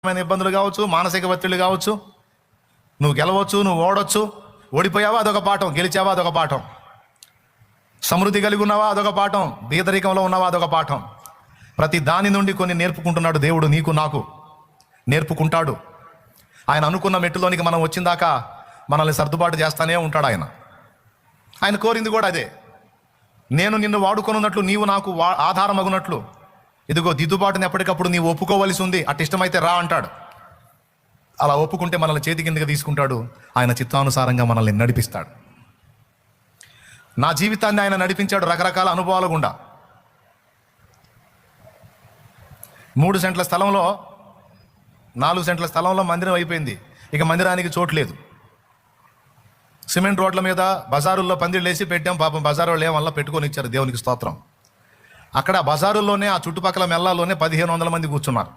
ఇబ్బందులు కావచ్చు, మానసిక ఒత్తిళ్ళు కావచ్చు, నువ్వు గెలవచ్చు, నువ్వు ఓడొచ్చు. ఓడిపోయావా అదొక పాఠం, గెలిచావా అదొక పాఠం. సమృద్ధి కలిగి ఉన్నావా అదొక పాఠం, బీదరికంలో ఉన్నావా అదొక పాఠం. ప్రతి దాని నుండి కొన్ని నేర్పుకుంటున్నాడు దేవుడు, నీకు నాకు నేర్పుకుంటాడు. ఆయన అనుకున్న మెట్టులోనికి మనం వచ్చిందాకా మనల్ని సర్దుబాటు చేస్తానే ఉంటాడు. ఆయన కోరింది కూడా అదే. నేను నిన్ను వాడుకొనున్నట్లు నీవు నాకు ఆధారమగునట్లు ఇదిగో దిద్దుబాటుని ఎప్పటికప్పుడు నీవు ఒప్పుకోవలసి ఉంది, అటు ఇష్టమైతే రా అంటాడు. అలా ఒప్పుకుంటే మనల్ని చేతి కిందకి తీసుకుంటాడు. ఆయన చిత్తానుసారంగా మనల్ని నడిపిస్తాడు. నా జీవితాన్ని ఆయన నడిపించాడు రకరకాల అనుభవాల గుండా. 3 సెంట్ల స్థలంలో 4 సెంట్ల స్థలంలో మందిరం అయిపోయింది. ఇక మందిరానికి చోటు లేదు. సిమెంట్ రోడ్ల మీద బజారుల్లో పందిళ్ళు వేసి పెట్టాం. పాపం బజారు వాళ్ళు ఏమల్లా పెట్టుకొని ఇచ్చారు, దేవునికి స్తోత్రం. అక్కడ బజారుల్లోనే ఆ చుట్టుపక్కల మెల్లాల్లోనే 1500 మంది కూర్చున్నారు.